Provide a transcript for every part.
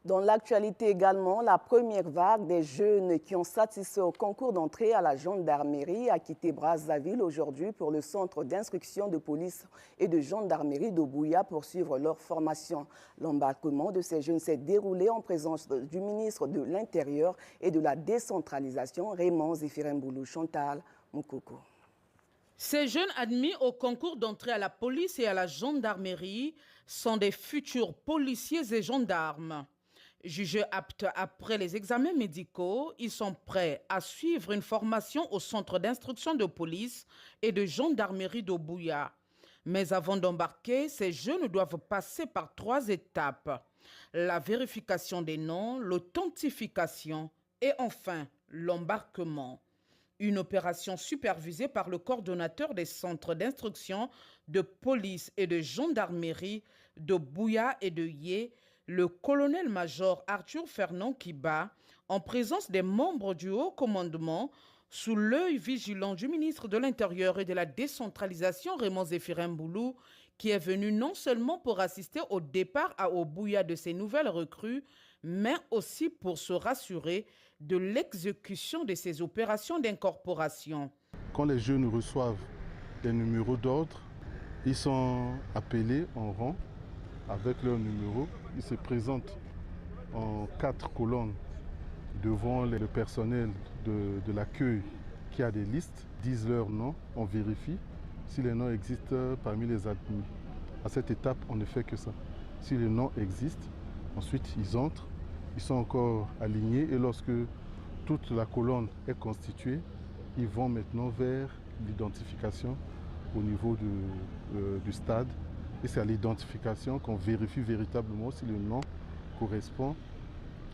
Dans l'actualité également, la première vague des jeunes qui ont satisfait au concours d'entrée à la gendarmerie a quitté Brazzaville aujourd'hui pour le centre d'instruction de police et de gendarmerie d'Obouya pour suivre leur formation. L'embarquement de ces jeunes s'est déroulé en présence du ministre de l'Intérieur et de la décentralisation, Raymond Zéphiremboulou. Chantal Moukoko. Ces jeunes admis au concours d'entrée à la police et à la gendarmerie sont des futurs policiers et gendarmes. Jugés aptes après les examens médicaux, ils sont prêts à suivre une formation au centre d'instruction de police et de gendarmerie d'Obouya. Mais avant d'embarquer, ces jeunes doivent passer par 3 étapes. La vérification des noms, l'authentification et enfin l'embarquement. Une opération supervisée par le coordonnateur des centres d'instruction de police et de gendarmerie de Bouya et de Yé, le colonel-major Arthur Fernand Kiba, en présence des membres du haut commandement, sous l'œil vigilant du ministre de l'Intérieur et de la décentralisation Raymond Zéphiremboulou, qui est venu non seulement pour assister au départ à Obouya de ces nouvelles recrues, mais aussi pour se rassurer de l'exécution de ces opérations d'incorporation. Quand les jeunes reçoivent des numéros d'ordre, ils sont appelés en rang avec leur numéro. Ils se présentent en 4 colonnes devant le personnel de l'accueil qui a des listes, disent leur nom, on vérifie si les noms existent parmi les admis. À cette étape, on ne fait que ça. Si les noms existent, ensuite ils entrent, ils sont encore alignés et lorsque toute la colonne est constituée, ils vont maintenant vers l'identification au niveau du stade. Et c'est à l'identification qu'on vérifie véritablement si le nom correspond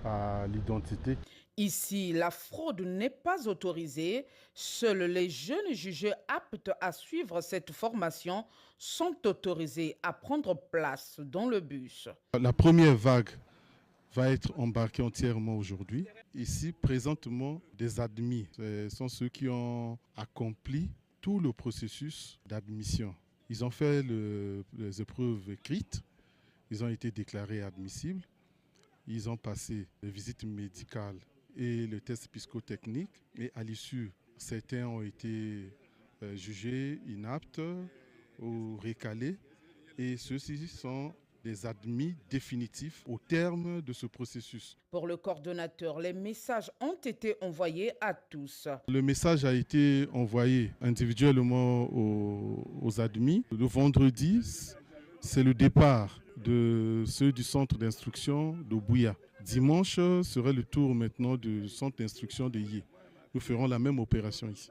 à l'identité. Ici, la fraude n'est pas autorisée. Seuls les jeunes jugés aptes à suivre cette formation sont autorisés à prendre place dans le bus. La première vague va être embarquée entièrement aujourd'hui. Ici, présentement, des admis. Ce sont ceux qui ont accompli tout le processus d'admission. Ils ont fait les épreuves écrites, ils ont été déclarés admissibles, ils ont passé les visites médicales et le test psychotechnique. Et à l'issue, certains ont été jugés inaptes ou recalés. Et ceux-ci sont des admis définitifs au terme de ce processus. Pour le coordonnateur, les messages ont été envoyés à tous. Le message a été envoyé individuellement aux admis. Le vendredi, c'est le départ de ceux du centre d'instruction de Bouya. Dimanche serait le tour maintenant du centre d'instruction de Yé. Nous ferons la même opération ici.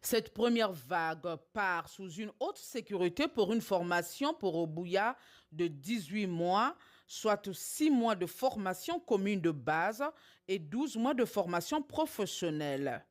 Cette première vague part sous une haute sécurité pour une formation pour Obouya de 18 mois, soit 6 mois de formation commune de base et 12 mois de formation professionnelle.